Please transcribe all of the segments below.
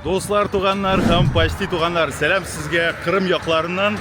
Dostlar, туганнар һәм почти туганнар, сәлам сезгә Кырым якларыннан.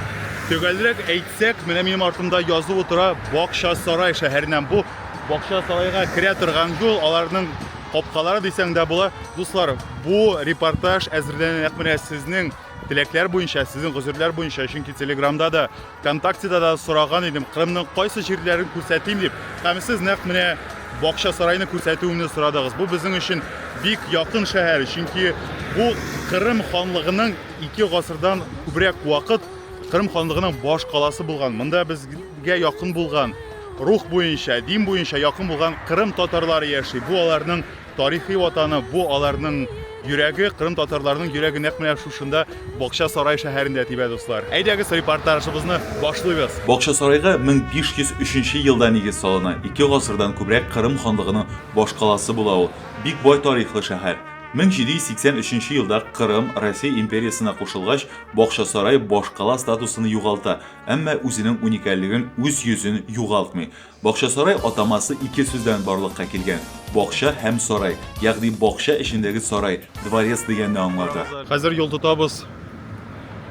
Төгәлрәк әйтсәк, менә минем артымда язылып утыра Бакча сарай шәһәреннән. Бу Бакча сарайга керә торган юл, аларның капкалары дисәң дә була. Дуслар, бу репортаж әзерләнә менә сезнең теләкләр буенча, сезнең гозерләр буенча, чөнки Телеграмда да, ВКонтактеда да сораган идем, Кырымның кайсы җирләрен күрсәтим дип. Һәм сез нәкъ менә Бакча сарайны күрсәтүемне сорадыгыз. Бу безнең өчен бик якын шәһәр, чөнки бу Кырым ханлыгының 2 гасырдан күбрәк вакыт Кырым ханлыгының баш каласы булган. Монда безгә якын булган, рух буенча, дин буенча якын булган Кырым татарлары яши. Бу аларның тарихи ватаны, бу аларның йөрәге, Кырым татарларының йөрәге нәкъ менә шушында Бакча сарай шәһәрендә тибә, дуслар. Әйдәгез, репортажыбызны башлыйбыз. Бакча сарайга 1503 елда нигез салына. 2 гасырдан күбрәк Кырым ханлыгының баш каласы була ул. Бик бай тарихлы шәһәр. 1783 елда Кырым Россия империясына кушылгач, Бакча сарай башкала статусын югалта, әмма үзенең уникальлыгын, үз йөзен югалтмый. Бакча сарай атамасы 2 сүздән барлыкка килгән. Бакча һәм сарай, ягъни бакча эчендәге сарай, дворец дигәнне аңлата. Хәзер юл тотабыз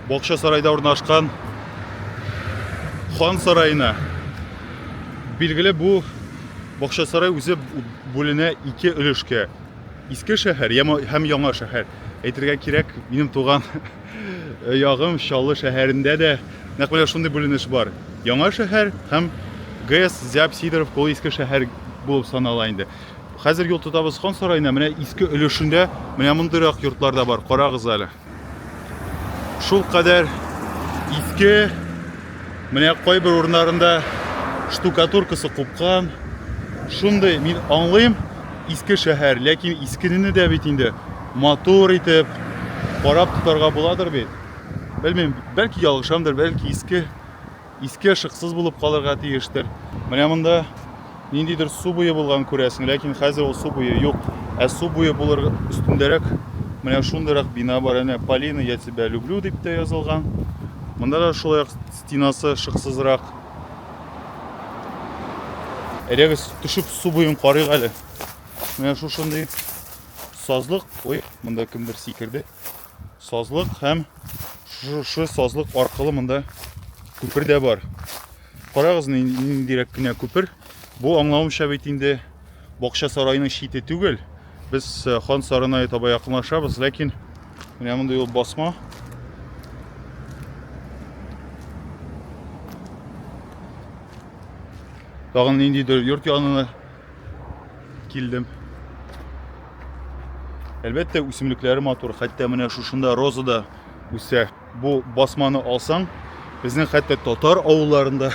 Бакча сарайда урнашкан хан сараена. Билгеле, бу Бакча сарай үзе бүленә 2 өлешкә. Иске шәһәр һәм яңа шәһәр. Әйтергә кирәк, минем туган ягым Чаллы шәһәрендә дә нәкъ менә шундый бүленеш бар. Яңа шәһәр һәм ГЭС Зяб Сидоров кол иске шәһәр булып санала инде. Хәзер юл тотабыз хан сараена, менә иске өлешендә менә мондыйрак йортлар да бар. Карагыз әле. Шул кадәр иске, менә кайбер урыннарында штукатуркасы купкан. Шундый мин аңлыйм. Иске шәһәр, ләкин искене дә бит инде мотор итеп карап тотарга буладыр бит. Белмим, бәлки ялгышамдыр, бәлки иске шыксыз булып калырга тиештер. Менә монда ниндидер су буе булган күрәсең, ләкин хәзер ул су буе юк. Ә су буе булыр өстендәрәк менә шундыйрак бина бар, әнә Полина, я тебя люблю дип тә язылган. Монда да шулай стенасы шыксызрак. Әйдәгез, төшеп су буен карыйк әле. Менә шушындый сазлык, ой, монда кемдер сикерде. Сазлык һәм шу сазлык аркылы монда күпер дә бар. Карагыз, ниндирәк кенә күпер. Бу аңлавымча бит инде Бакча сарайының чите түгел. Без хан сараена таба якынлашабыз, ләкин менә монда юл басма. Тагын ниндидер йорт янына килдем. Әлбәттә, үсемлекләре матур, хәтта менә шушында роза да үсә. Бу басманы алсаң, безнең хәтта татар авылларында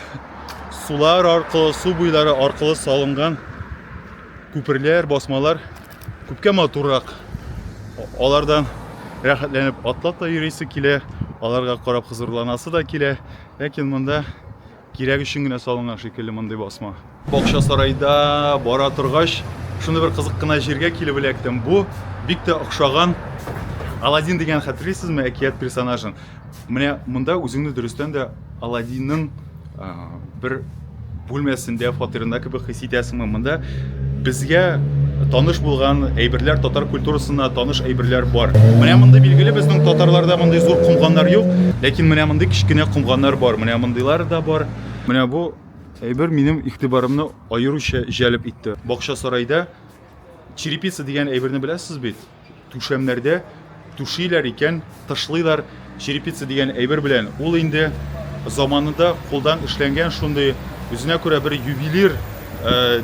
сулар аркылы, су буйлары аркылы салынган күперләр, басмалар күпкә матуррак. Алардан рәхәтләнеп атлап та йөрисе килә, аларга карап хозурланасы да килә, ләкин монда кирәк өчен генә салынган шикелле мондый басма. Бакча сарайда бара торгач, шундый бер кызык кына җиргә килеп эләктем. Бу бик тә охшаган Аладдин дигән хәтерлисезме әкият персонажын. Менә монда үзеңне дөрестән дә Аладдинның бер бүлмәсендә, фатирында кебек хис итәсеңме? Монда безгә таныш булган әйберләр, татар культурасына таныш әйберләр бар. Менә монда билгеле, безнең татарларда мондай зур кумганнар юк, ләкин менә мондай кичкенә кумганнар бар. Менә мондыйлар да бар. Менә бу әйбер минем игътибарымны аеруча җәлеп итте. Бакча сарайда черепица дигән әйберне беләсез бит? Түшәмнәрдә түшиләр икән, тышлыйлар черепица дигән әйбер белән. Ул инде заманында кулдан эшләнгән шундый үзенә күрә бер ювелир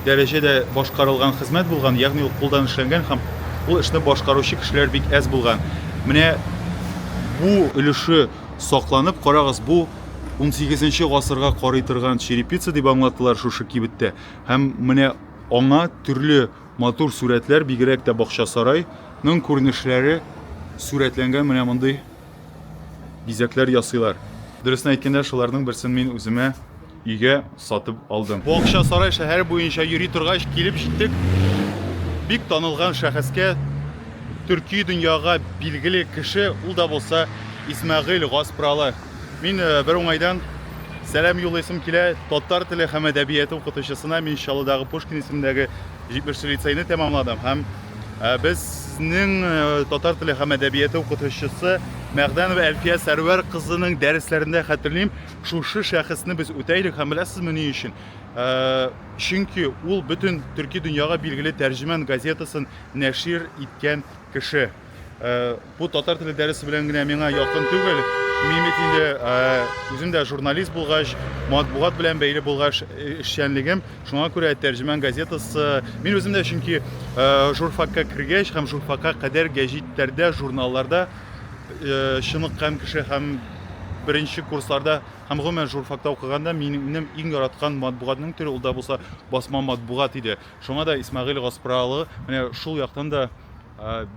дәрәҗәдә башкарылган хезмәт булган, ягъни ул кулдан эшләнгән һәм ул эшне башкаручы кешеләр бик әз булган. Менә бу өлеше сакланып, карагыз, бу 18 гасырга карый торган черепица дип аңлаттылар шушы кибеттә. Һәм менә аңа төрле матур сурәтләр, бигрәк тә Бакча сарайның күренешләре сурәтләнгән менә мондый бизәкләр ясыйлар. Дөресен әйткәндә, шуларның берсен мин үземә өйгә сатып алдым. Бакча сарай шәһәр буенча йөри торгач килеп җиттек. Бик танылган шәхескә, төрки дөньяга билгеле кеше, ул да булса Исмәгыйль Гаспралы. Мин бер уңайдан сәлам юллыйсым килә татар теле һәм әдәбияты укытучысына. Мин Чаллыдагы Пушкин исемендәге 70 лицейны тәмамладым һәм без безнең татар теле һәм әдәбияты укытучысы Мәгъдәнова Әлфия Сәрвәр кызының дәресләрендә хәтерлим, шушы шәхесне без үтә идек һәм беләсезме ни өчен? Чөнки ул бөтен төрки дөньяга билгеле тәрҗемән газетасын нәшир иткән кеше. Бу татар теле дәресе белән генә миңа якын түгел. Мин бит инде үзем дә журналист булгач, матбугат белән бәйле булгач эшчәнлегем, шуңа күрә тәрҗемән газетасы. Мин үзем дә чөнки журфакка кергәч һәм журфакка кадәр гәҗитләрдә, журналларда чыныккан кеше һәм беренче курсларда һәм гомумән журфакта укыганда минем иң яраткан матбугатның төре ул да булса басма матбугат иде. Шуңа да Исмәгыйль Гаспралы менә шул яктан да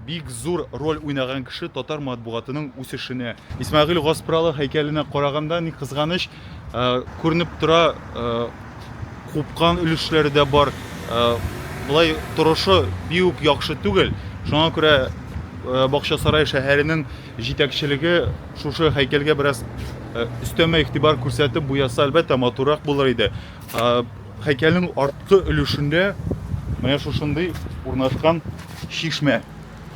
бик зур роль уйнаган кеше татар матбугатының үсешенә. Исмәгыйль Гаспралы һәйкәленә караганда ни кызганыч күренеп тора, купкан өлешләре дә бар. Булай торышы бик яхшы түгел. Шуңа күрә Бакчасарай шәһәренең җитәкчелеге шушы һәйкәлгә бераз өстәмә игътибар күрсәтеп буяса, әлбәттә матуррак булыр иде. Һәйкәлнең арткы өлешендә менә шушындый урнашкан шишмә.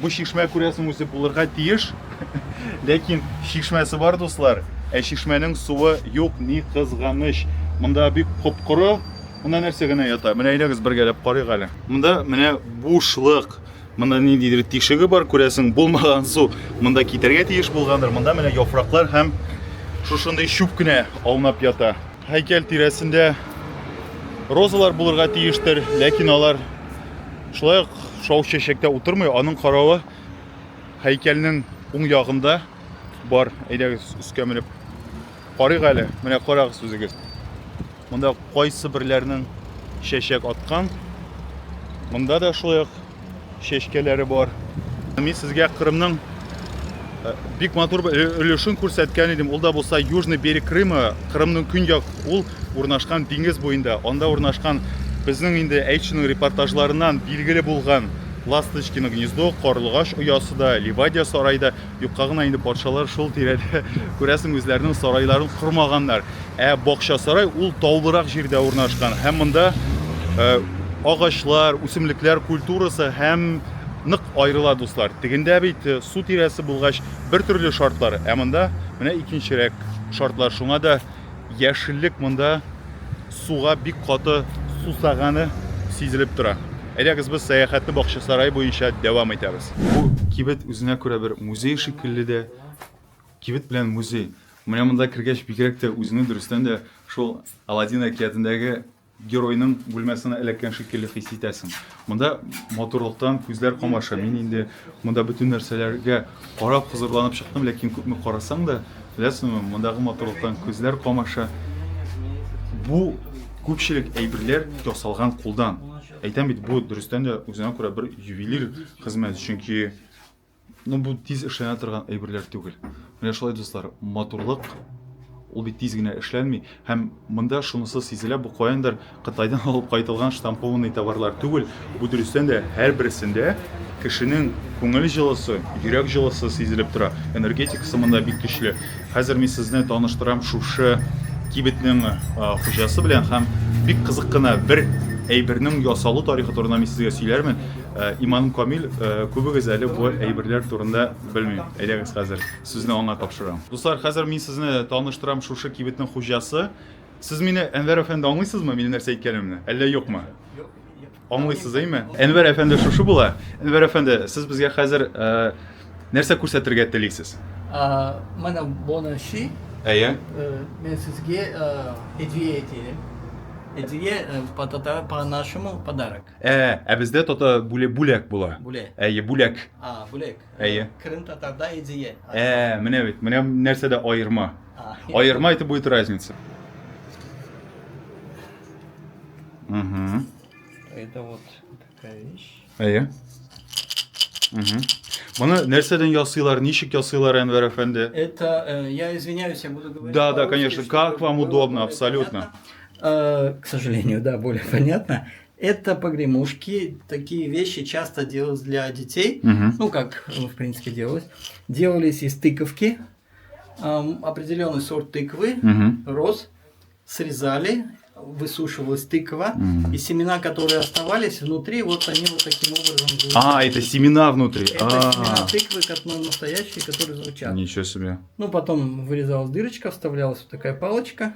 Бу шишмә күрәсең үсеп булырга тиеш, ләкин шишмәсе бар, дуслар. Шишмәнең суы юк, ни кызганыч. Монда бик купкоры, монда нәрсә генә ята. Менә әйдәгез бергәләп карыйк әле. Монда менә бушлык. Монда ниндидер тишеге бар, күрәсең, булмаган су. Монда китәргә тиеш булгандыр. Монда менә яфраклар һәм шушындый чүп кенә аунап ята. Һәйкәл тирәсендә розалар булырга тиештер, ләкин алар шулай шау чәчәктә утырмый, аның каравы һәйкәлнең уң ягында бар. Әйдәгез өскә менеп карыйк әле. Менә карагыз үзегез. Монда кайсы берләрнең чәчәк аткан. Монда да шулай чәчкәләре бар. Мин сезгә Кырымның бик матур өлешен күрсәткән идем. Ул да булса Южный берег Крыма, Кырымның көньяк ул урнашкан диңгез буенда. Анда урнашкан безнең инде әйтченең репортажларыннан билгеле булган Ласточкино гнездо, Карлыгач оясы да, Ливадия сарайда, юкка гына инде патшалар шул тирәдә күрәсең үзләренең сарайларын курмаганнар. Бакчасарай ул таулырак җирдә урнашкан. Һәм монда агачлар, үсемлекләр культурасы һәм нык аерыла, дуслар. Тегендә бит су тирәсе булгач бер төрле шартлар, монда менә икенчерәк шартлар. Шуңа да яшеллек монда суга бик каты сусаганы сизелеп тора. Әйдәгез без сәяхәтне Бакчасарай буенча дәвам итәбез. Бу кибет үзенә күрә бер музей шикелле дә. Кибет белән музей. Менә монда кергәч бигрәк тә үзенең дөрестән дә шул Аладдин әкиятендәге геройның бүлмәсенә эләккән шикелле хис итәсең. Монда матурлыктан күзләр камаша. Мин инде монда бөтен нәрсәләргә карап хозурланып чыктым, ләкин күпме карасаң да, беләсеңме, мондагы матурлыктан күзләр камаша. Бу күпчелек әйберләр ясалган кулдан. Әйтәм бит, бу дөрестән дә үзенә күрә бер ювелир хезмәт, чөнки бу тиз эшләнә торган әйберләр түгел. Менә шулай, дуслар, матурлык ул бит тиз генә эшләнми, һәм монда шунысы сизелә, бу каяндыр Кытайдан алып кайтылган штампованный товарлар түгел. Бу дөрестән дә һәр берсендә кешенең күңел җылысы, йөрәк җылысы сизелеп тора. Энергетикасы монда бик көчле. Хәзер мин сезне таныштырам шушы кибетнең хуҗасы белән һәм бик кызык кына бер әйбернең ясалу тарихы турында мин сезгә сөйләрмен. Иман Камил күбегез әле бу әйберләр турында белмим. Әйдәгез хәзер сүзне аңа тапшырам. Дуслар, хәзер мин сезне таныштырам шушы кибетнең хуҗасы. Сез мине Әнвәр әфәнде аңлыйсызмы, минем нәрсә әйткәнемне? Әллә юкмы? Аңлыйсыз, әйме? Әнвәр әфәнде шушы була. Әнвәр әфәнде, сез безгә хәзер нәрсә күрсәтергә телисез? Менә буны ши. Әйе. Мен сезгә һедия әйтәм. Һедия по-нашему подарок. Бездә тота бүләк була. Бүләк. Әйе, бүләк. Бүләк. Әйе. Кырым татарда һедия. Менә бит, менә нәрсәдә аерма. Аерма это будет разница. Это вот такая вещь. Әйе. Моны нәрсәдән ясыйлар, ничек ясыйлар, Әнвәр әфәнде? Это, я извиняюсь, я буду говорить. Да, конечно, как вам удобно, абсолютно. К сожалению, да, более понятно. Это погремушки, такие вещи часто делались для детей, ну как в принципе делалось. Делались из тыковки, определенный сорт тыквы, роз, срезали, высушивалась тыква, и семена, которые оставались внутри, вот они вот таким образом звучат. А, это семена внутри. Это семена тыквы, настоящие, которые звучат. Ничего себе. Ну, потом вырезалась дырочка, вставлялась вот такая палочка,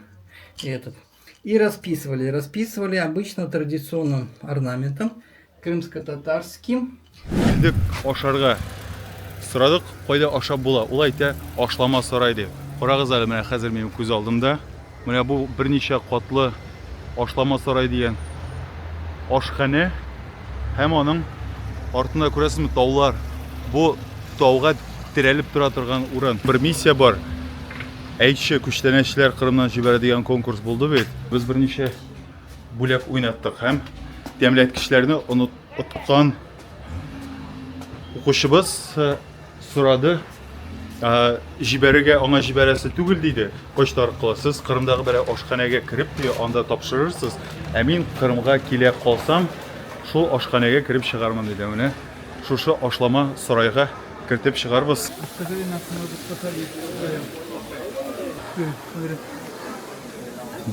и расписывали. Расписывали обычно традиционным орнаментом, крымско-татарским. Килдек ашарга. Сұрадық, қойда ашап була. Ул әйтә, ашлама сарай дип. Карагыз әле, менә хәзер минем күз алдымда. Менә бу берничә катлы ашлама сарай дигән ашхана һәм аның артында күрәсезме таулар. Бу тауга терәлеп тора торган урын. Бер миссия бар. Әйтче күчтәнәчләр Кырымнан җибәрә дигән конкурс булды бит. Без берничә бүләк уйнаттык һәм тәмләткечләрне оныткан укучыбыз сорады. Җибәрергә аңа җибәрәсе түгел диде. Почта аркылы сез Кырымдагы бер ашханәгә кирип, анда тапшырырсыз. Ә мин Кырымга килә калсам, шул ашханәгә кирип чыгармын диде. Менә шушы ашлама сарайга кертеп чыгарбыз.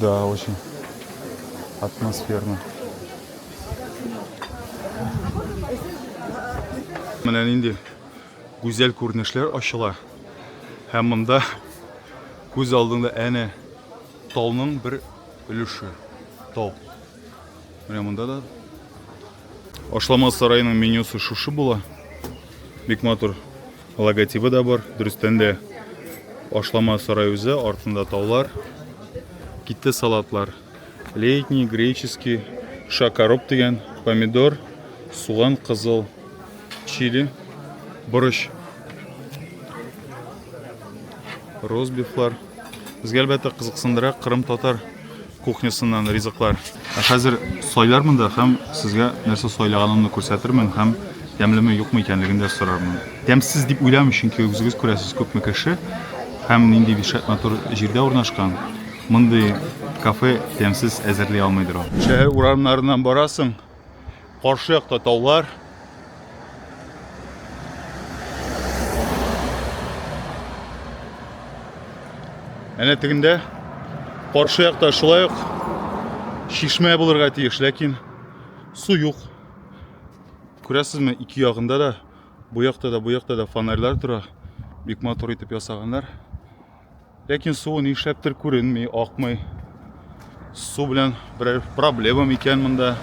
Да, очень атмосферно. Менә инде гүзәл күренешләр ачыла. Һәм монда күз алдыңда әнә тауның бер өлеше. Тау. Менә монда да ашлама сарайының менюсы шушы була. Бик матур логотипы да бар. Дөрестән дә ашлама сарай үзе, артында таулар. Китте салатлар. Летний, греческий, шакароп дигән, помидор, суган кызыл, чили, борщ. Розбифлар. Безгә әлбәттә кызыксындыра Кырым татар кухнясыннан ризыклар. Хәзер сайлар монда һәм сезгә нәрсә сайлаганымны күрсәтермен һәм тәмлеме юкмы икәнлеген дә сорармын. Тәмсез дип уйламыйм, чөнки үзегез күрәсез күпме кеше һәм нинди бишәт матур җирдә урнашкан. Мондый кафе тәмсез әзерли алмыйдыр ул. Шәһәр урамнарыннан барасың. Каршы якта таулар. Әнә тегендә каршы якта шулай ук шишмә булырга тиеш, ләкин су юк. Күрәсезме, ике ягында да, бу якта да фонарьлар тора. Бик матур итеп ясаганнар. Ләкин су нишләптер күренми, акмый. Су белән бер проблема икән монда.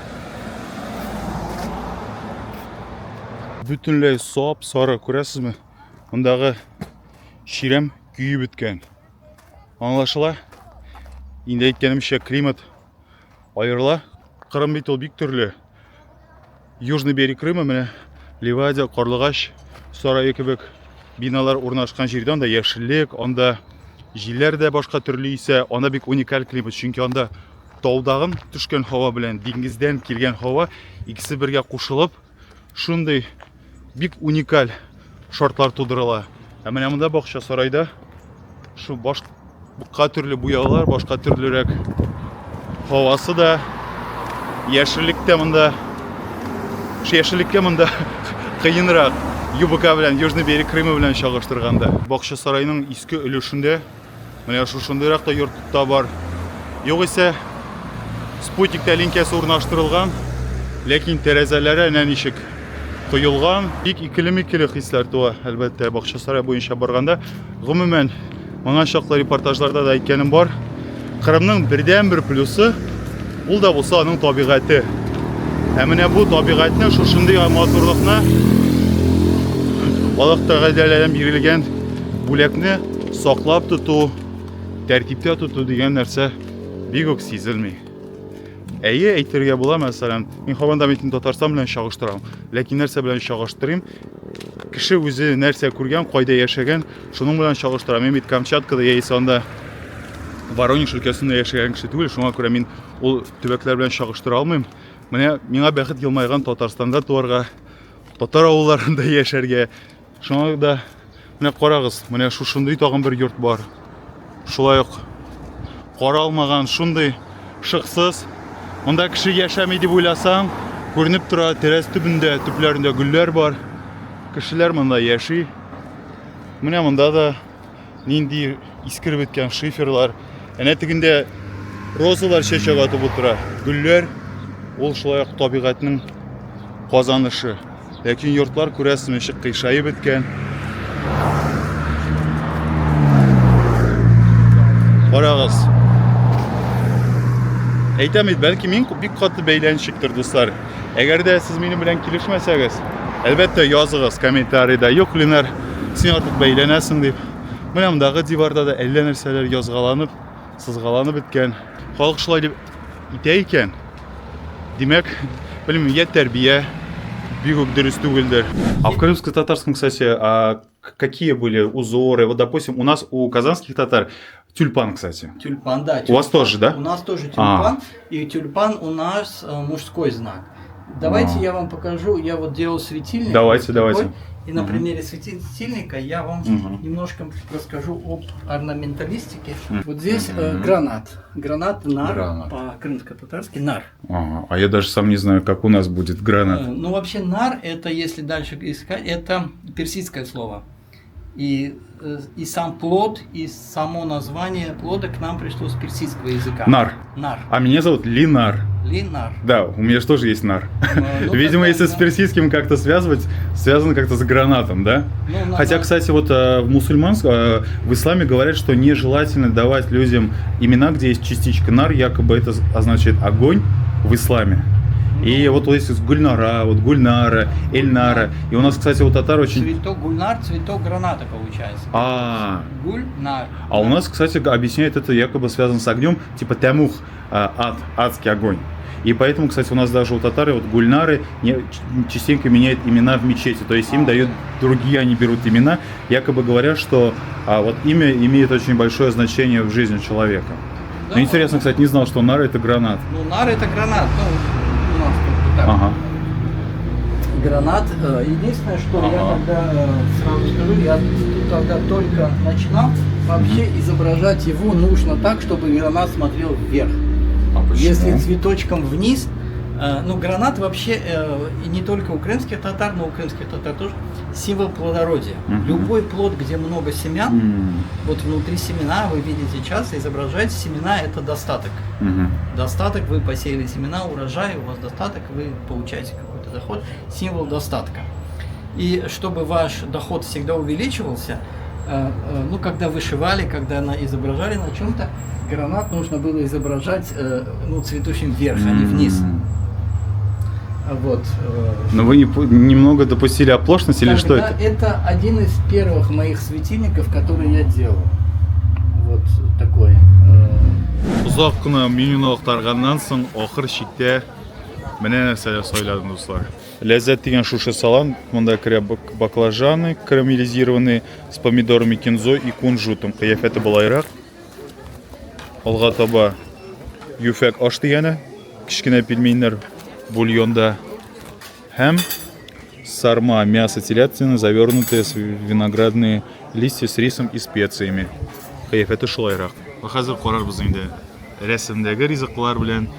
Бүтүнләй сап-сары, күрәсезме? Мондагы ширәм көйүп беткән. Аңлашыла. Инде әйткәнемчә, климат аерыла. Кырым бит ул бик төрле. Южный берег Крыма менә Ливадия, Карлыгач сарае кебек биналар урнашкан җирдә анда яшеллек, анда җилләр дә башка төрле исә, анда бик уникаль климат, чөнки анда таудагын төшкән һава белән диңгездән килгән һава икесе бергә кушылып, шундый бик уникаль шартлар тудырыла. Ә менә монда бакча сарайда шу башка төрле буялар, башка төрлерәк һавасы да, яшеллек тә монда. Яшеллеккә монда кыенрак ЮБК белән, Южный берег Крыма белән чагыштырганда. Бакча сарайның иске өлешендә менә шушындыйрак та йортлар бар. Югыйсә спутник линкәсе урнаштырылган, ләкин тәрәзәләре әнә ничек коелган. Бик икеле-микеле хисләр туа, әлбәттә, бакча сарай буенча барганда. Гомумән, моңа чаклы репортажларда да әйткәнем бар. Кырымның бердән-бер плюсы ул да булса аның табигате. Ә менә бу табигатьне, шушындый матурлыкны, Аллаһ Тәгаләдән бирелгән бүләкне саклап тоту, тәртиптә тоту дигән нәрсә бик үк сизелми. Әйе, әйтергә була, мәсәлән, мин һаман да Татарстан белән чагыштырам, ләкин нәрсә белән чагыштырыйм? Кеше үзе нәрсә күргән, кайда яшәгән, шуның белән чагыштырам. Мин бит Камчаткада яисә анда Воронеж өлкәсендә яшәгән кеше түгел, шуңа күрә мин ул төбәкләр белән чагыштыра алмыйм. Менә миңа бәхет елмайган Татарстанда туарга, татар авылларында яшәргә. Шуңа да менә карагыз, менә шушындый тагын бер йорт бар. Шулай ук каралмаган, шундый шыксыз. Монда кеше яшәми дип уйласаң, күренеп тора, тәрәз төбендә, төпләрендә гөлләр бар. Кешеләр монда яши. Менә монда да нинди искереп беткән шиферлар. Әнә тегендә розалар чәчәк атып утыра. Гүлләр ул шулай ук табигатьнең казанышы. Ләкин йортлар күрәсең ничек кыйшаеп беткән. Карагыз. Әйтәм бит, бәлки мин бик каты бәйләнчектер, дуслар. Әгәр дә сез минем белән килешмәсәгез, әлбәттә языгыз комментарийда. Юк, Ленар, син артык бәйләнәсең дип. Менә мондагы диварда да әллә нәрсәләр язгаланып, сызгаланып беткән. Халык шулай дип итә икән. Димәк, белмим, я тәрбия бик үк дөрес түгелдер. А в крымско-татарском, кстати, какие были узоры? Вот, допустим, у нас у казанских татар тюльпан, кстати. Тюльпан, да. У вас тоже, да? У нас тоже тюльпан. И тюльпан у нас мужской знак. Давайте я вам покажу. Я вот делал светильник. Давайте. И на примере светильника я вам немножко расскажу об орнаменталистике. Вот здесь гранат. Гранат нар, по-крымско-татарски нар. А я даже сам не знаю, как у нас будет гранат. Ну вообще нар, это, если дальше искать, это персидское слово. И сам плод, и само название плода к нам пришло с персидского языка. Нар. Нар. А меня зовут Линар. Линар. Да, у меня же тоже есть нар. Ну, видимо, если с персидским как-то связывать, связано как-то с гранатом, да? Ну, Хотя, кстати, вот в мусульманском, в исламе говорят, что нежелательно давать людям имена, где есть частичка нар, якобы это означает огонь в исламе. И вот есть Гульнара, вот Гульнара, Эльнара. И у нас, кстати, вот татар очень... Цветок гульнар, цветок граната получается. Гульнар. А у нас, кстати, объясняет это якобы связано с огнем, типа тямух, адский огонь. И поэтому, кстати, у нас даже у татары вот гульнары частенько меняют имена в мечети. То есть им дают другие, они берут имена, якобы говорят, что вот имя имеет очень большое значение в жизни человека. Да, Но интересно, кстати, не знал, что нар это гранат. Ну, нар это гранат. Ну, у нас как-то так. Ага. Гранат. Единственное, что я тогда сразу скажу, я тут тогда только начинал, вообще изображать его нужно так, чтобы гранат смотрел вверх. Если цветочком вниз, ну гранат вообще и не только у крымских татар, но у крымских татар тоже символ плодородия. Любой плод, где много семян, вот внутри семена вы видите часто изображать семена, это достаток. Достаток, вы посеяли семена, урожай, у вас достаток, вы получаете какой-то доход, символ достатка. И чтобы ваш доход всегда увеличивался, ну когда вышивали, когда изображали на чем-то, гранат нужно было изображать ну, цветущим вверх, а не вниз. Вот. Но вы немного допустили оплошность или что это? Это один из первых моих светильников, которые я делал. Вот такой. Узак кына менюны актарганнан соң ахыр чиктә менә нәрсәләр сайладым, дуслар. Ләззәт дигән шушы салам, монда керә баклажаны карамелизированные с помидорами кинзо и кунжутом. Кыяфәте булайрак. Алга таба юфәк аш дигәне, кичкенә пельменнәр бульонда һәм сарма, мясо телятины, завернутые в виноградные листья с рисом и специями. Кыяфәте шулайрак. Хәзер карарбыз инде. Рәсемдәге ризыклар белән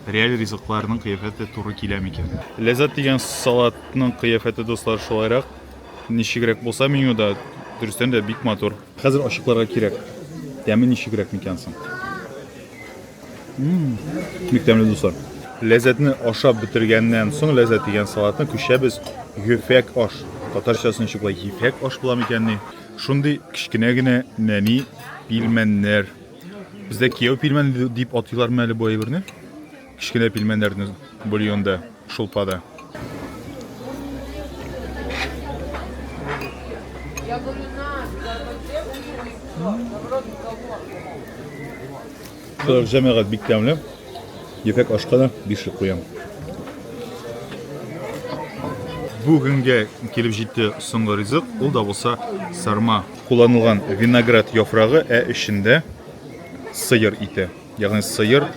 реаль ризыкларның кыяфәте туры килә микән. Ләззәт дигән салатның кыяфәте, дуслар, шулайрак. Ничегрәк булса менюда, дөрестән дә бик матур. Хәзер ачыкларга кирәк. Тәме ничегрәк микән соң? Бик тәмле, дуслар. Ләззәтне ашап бетергәннән соң ләззәт дигән салатны күчәбез юфәк аш. Татарчасы ничек була, юфәк аш була микәнни? Шундый кичкенә генә нәни пилмәннәр. Бездә кияү пилмән дип атыйлармы әле бу әйберне? Кичкенә пилмәннәрне бульонда, шулпада. Җәмәгать бик тәмле. Ефәк ашка да 5 куям. Бүгенгә килеп җитте соңгы ризык, ул да булса сарма. Кулланылган виноград яфрагы, эчендә сыер ите. Ягъни сыер,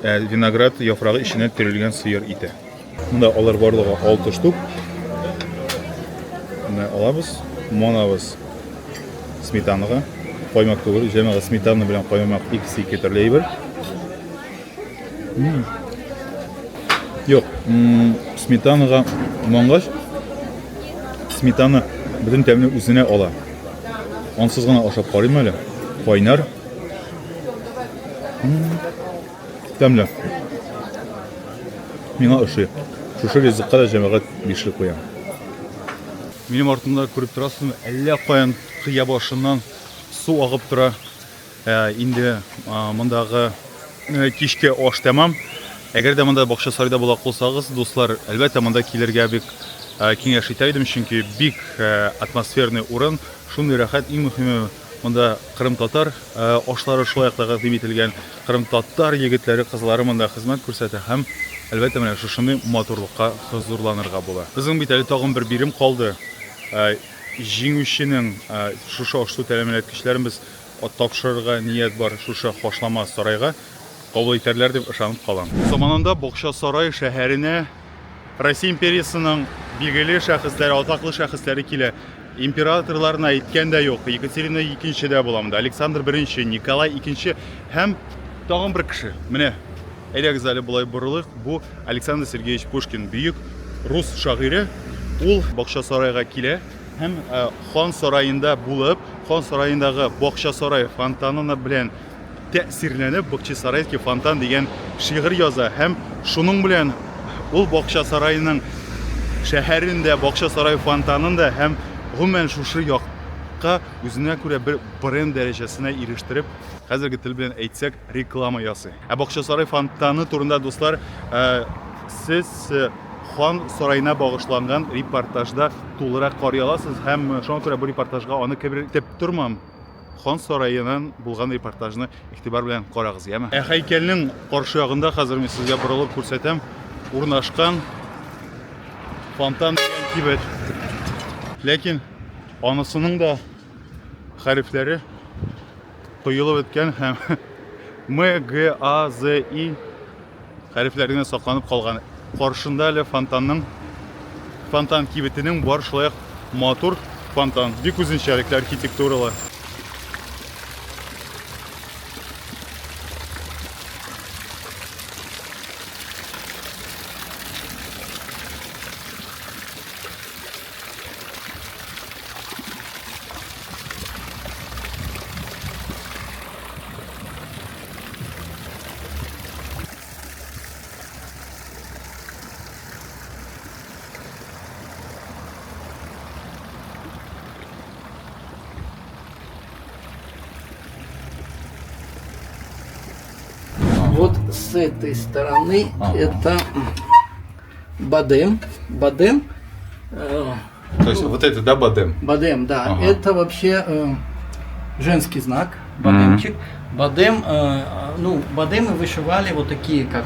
виноград яфрагы эченә төрелгән сыер ите. Монда алар барлыгы 6 штук. Менә алабыз, монабыз сметанага. Каймак түгел, җәмәгать сметана белән каймак икесе төрле әйбер. Yok, smetanaga mangaç, smetana bütün təmini üzünə ala. Ansız gana aşab qarayım elə, qaynar. Тәмле. Миңа ошый. Шушы ризыкка да җәмәгать бишлек куям. Минем артымда күреп торасызмы, әллә каян кыя башыннан су агып тора. Инде мондагы кичке аш тәмам. Әгәр дә монда бакча сарайда була калсагыз, дуслар, әлбәттә монда килергә бик киңәш итә идем, чөнки бик атмосферный урын, шундый рәхәт, иң мөһиме монда кырым-татар ашлары шулай ук тәкъдим ителгән. Кырым-татар егетләре, кызлары монда хезмәт күрсәтә һәм әлбәттә менә шушындый матурлыкка хозурланырга була. Безнең бит әле тагын бер бирим калды. Җиңүченең шушы ашлы тәэминләткечләрен без тапшырырга ният бар шушы хашлама сарайга. Кабул итәрләр дип ышанып калам. Заманында Бакча сарай шәһәренә Россия империясының билгеле шәхесләре, атаклы шәхесләре килә. Императорларына әйткән дә юк. Екатерина II дә була монда, Александр I, Николай II һәм тагын бер кеше. Менә әйдәгез әле булай борылык. Бу Александр Сергеевич Пушкин, бөек рус шагыйре. Ул Бакча сарайга килә һәм хан сараенда булып, хан сараендагы Бакча сарай фонтаны белән тәэсирләнеп, Бакча сарайский фонтан дигән шигырь яза һәм шуның белән ул Бакча сарайының шәһәрендә Бакча сарай фонтанында һәм гомумән шушы якка үзенә күрә бер бренд дәрәҗәсенә ирештереп, хәзерге тел белән әйтсәк, реклама ясый. Бакча сарай фонтаны турында, дуслар, сез хан сарайына багышланган репортажда тулырак карый аласыз һәм шуңа күрә бу репортажга аны кертеп тормам. Хан сараеннан булган репортажны игътибар белән карагыз, яме. Һәйкәлнең каршы ягында хәзер мин сезгә борылып күрсәтәм. Урнашкан фонтан дигән кибет. Ләкин анысының да хәрефләре коелып беткән һәм МГАЗИ хәрефләренә сакланып калган. Каршында әле фонтан кибетенең бар шулай матур фонтан. Бик үзенчәлекле архитектуралы. Вот с этой стороны это Бадем. Бадем. То есть вот это, да, Бадем? Бадем, да. Ага. Это вообще женский знак. Бадемчик. Бадем, бадемы вышивали вот такие, как,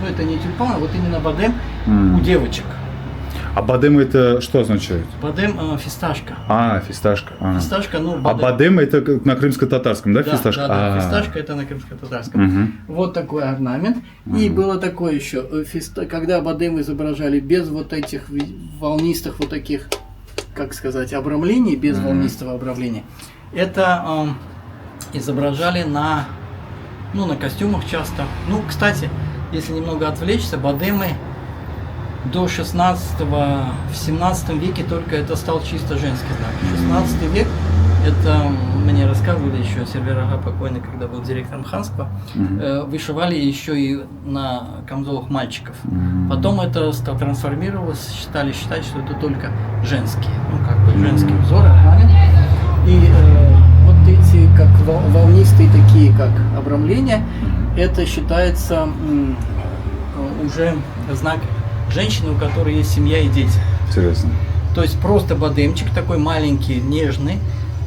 ну это не тюльпаны, вот именно бадем у девочек. А бадем это что означает? Бадем фисташка. Фисташка. Фисташка, ну, А бадем это на крымско-татарском, да, фисташка? Да, фисташка это на крымско-татарском. Вот такой орнамент. И было такое еще, когда бадем изображали без вот этих волнистых вот таких, как сказать, обрамлений, без волнистого обрамления. Это изображали на костюмах часто. Ну, кстати, если немного отвлечься, бадемы до 16-го, в 17 веке только это стал чисто женский знак. 16 век, это мне рассказывали еще Сервер Ага покойный, когда был директором ханства, вышивали еще и на камзолах мальчиков. Потом это трансформировалось, стали считать, что это только женские, женский узор, орнамент. И вот эти как волнистые такие, как обрамления, это считается уже знак женщины, у которой есть семья и дети. Интересно. То есть просто бадемчик такой маленький, нежный,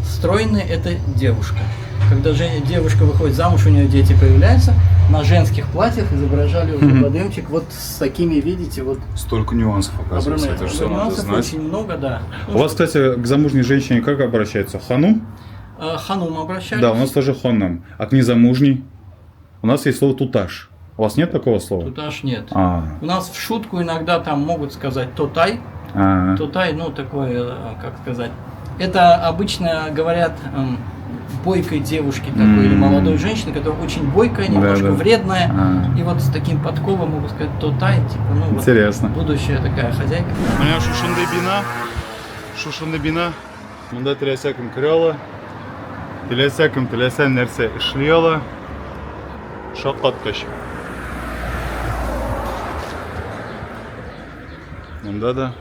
стройный, это девушка. Когда девушка выходит замуж, у нее дети появляются, на женских платьях изображали уже бадемчик вот с такими, видите, вот. Столько нюансов, оказывается, это все надо знать. Очень много, да. У вас, кстати, к замужней женщине как обращаются? Ханум? Ханум обращались. Да, у нас тоже ханнам. А к незамужней? У нас есть слово туташ. У вас нет такого слова? Туташ нет. У нас в шутку иногда там могут сказать тотай. Тотай, ну такое, как сказать. Это обычно говорят бойкой девушке такой или молодой женщине, которая очень бойкая, немножко вредная. И вот с таким подковом могут сказать тотай, типа, ну интересно. Вот, будущая такая хозяйка. У меня шушынды бина. Мында теләсә кем керә ала. Теләсә кем теләсә нәрсә эшли ала. Шаккаткыч. Монда да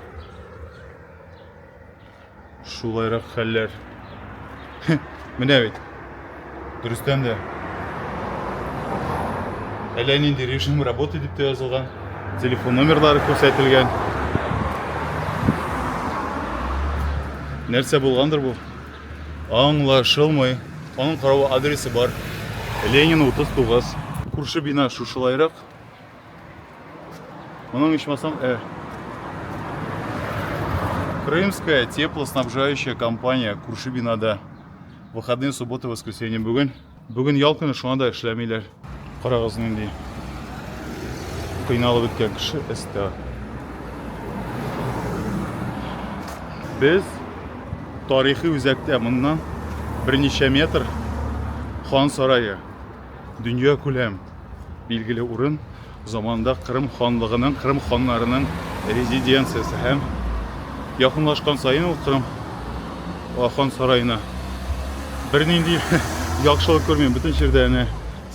шулайрак хәлләр. Менә бит. Дөрестән дә. Әллә нинди режим работы дип тә язылган. Телефон номерлары күрсәтелгән. Нәрсә булгандыр бу? Аңлашылмый. Аның каравы адресы бар. Ленин 39. Күрше бина шушылайрак. Моның ичмасам, Крымская теплоснабжающая компания күрше бинада. Выходные, суббота, воскресенье. Бүген ял көне шуңа да эшләмиләр. Карагыз нинди кыйналып беткән кеше эстә. Без тарихи үзәктә моннан берничә метр хан сарае. Дөнья күләм билгеле урын. Заманда Кырым ханлыгының, Кырым ханнарының резиденциясе һәм якынлашкан сайын ул Кырым хан сараена бернинди яхшылык күрмим. Бүтән җирдә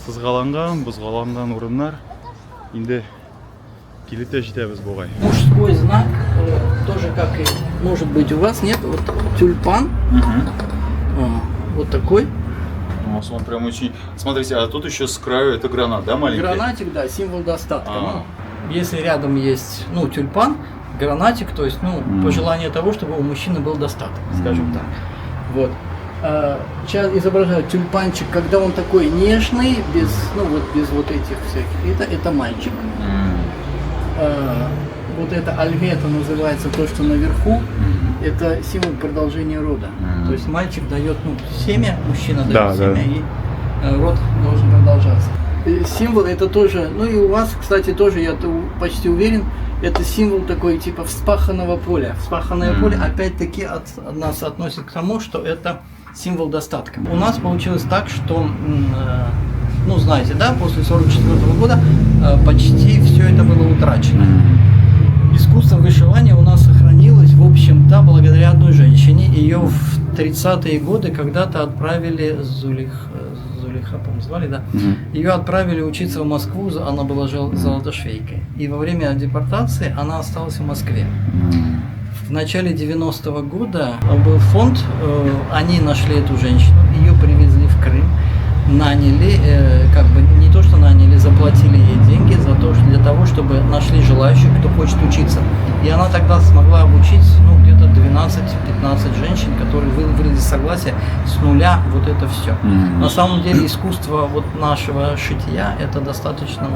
сызгаланган, бузгаланган урыннар. Инде килеп тә җитәбез бугай. Мужской знак, тоже как и может быть у вас, нет, вот тюльпан, вот такой. Он прям очень... Смотрите, а тут еще с краю это гранат, да, маленький? Гранатик, да, символ достатка. А. Ну, если рядом есть, тюльпан, гранатик, то есть, пожелание того, чтобы у мужчины был достаток, скажем так. Вот. Сейчас изображают тюльпанчик, когда он такой нежный, без, без вот этих всяких. Это мальчик. Вот это альмета называется, то, что наверху, это символ продолжения рода. То есть мальчик дает семя, мужчина дает семя, и род должен продолжаться. Символ это тоже, и у вас, кстати, тоже, я почти уверен, это символ такой типа вспаханного поля. Вспаханное поле опять-таки от нас относит к тому, что это символ достатка. У нас получилось так, что, знаете, да, после 1944 года почти все это было утрачено. Искусство вышивания у нас сохранилось, в общем-то, благодаря одной женщине. Ее в 30-е годы когда-то отправили, Зулейха, по-моему, звали, да? Ее отправили учиться в Москву, она была золотошвейкой. И во время депортации она осталась в Москве. В начале 90-го года был фонд, они нашли эту женщину, ее привезли в Крым, наняли, не то что наняли, заплатили ей деньги для того, чтобы нашли желающих, кто хочет учиться. И она тогда смогла обучить где-то 12-15 женщин, которые выразили согласие с нуля вот это все. На самом деле искусство нашего шитья это достаточно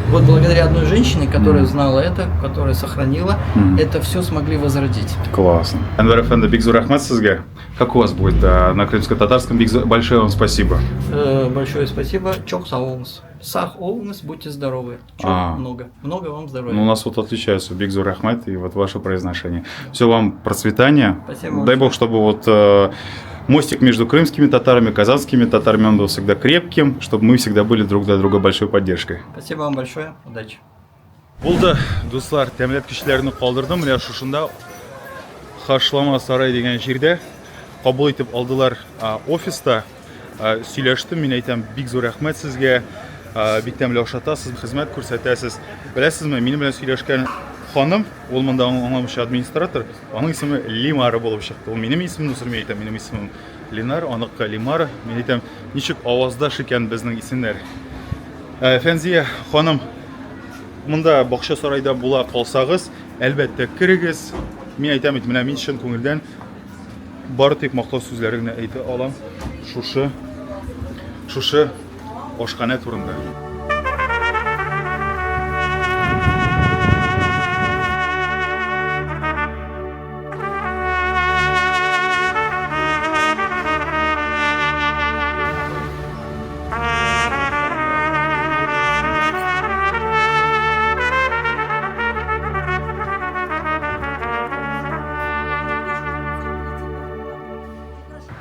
вот благодаря одной женщине, которая знала это, которая сохранила, это все смогли возродить. Классно. Анвар Эфенди, бигзур рахмат сизге. Как у вас будет на крымско-татарском? Большое вам спасибо. Большое спасибо. Чок саолыңыз. Сах олыңыз, будьте здоровы. Много вам здоровья. У нас отличается бигзур рахмат и ваше произношение. Все вам процветания. Спасибо. Дай Бог, чтобы мостик между крымскими татарами, казанскими татарами, он был всегда крепким, чтобы мы всегда были друг для друга большой поддержкой. Спасибо вам большое. Удачи. Булды, дуслар, тәмләп кешеләрне калдырдым. Менә шушында Хашлама сарай дигән җирдә кабул итеп алдылар офиста. Сөйләштем, мин әйтәм, бик зур рәхмәт сезгә. Бик тәмле ашатасыз, хезмәт күрсәтәсез. Беләсезме, минем белән сөйләшкән ханым, ул монда аңламыйча администратор, аның исеме Лимара булып чыкты. Ул минем исемне сөрмәй әйтә, минем исемем Ленар, аныкы Лимара. Мин әйтәм, ничек аваздаш икән безнең исемнәр. Фәнзия ханым, монда бакча сарайда була калсагыз, әлбәттә кирегез. Мин әйтәм, менә мин чын күңелдән бары тик мактау сүзләрен әйтә алам. Шушы ашхана турында.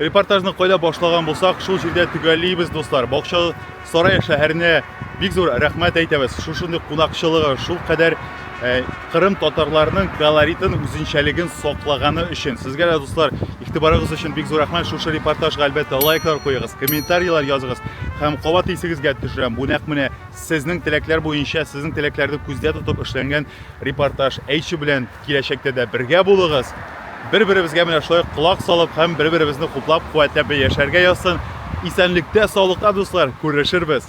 Репортажны кайда башлаган булсак, шул җирдә төгәллибез, дуслар. Бакча сарай шәһәренә бик зур рәхмәт әйтәбез. Шушындый кунакчылыгы, шул кадәр Кырым татарларының колоритын, үзенчәлеген саклаганы өчен. Сезгә дә дуслар, игътибарыгыз өчен бик зур рәхмәт. Шушы репортажга әлбәттә лайклар куегыз, комментарийлар языгыз һәм кабат исегезгә төшерәм. Бу нәкъ менә сезнең теләкләр буенча, сезнең теләкләрне күздә тотып эшләнгән репортаж. Әйтче белән киләчәктә дә бергә булыгыз. Бер-беребезгә менә шулай колак салып һәм бер-беребезне хуплап, куәтләп яшәргә язсын. Исәнлектә, саулыкта дуслар, күрешербез.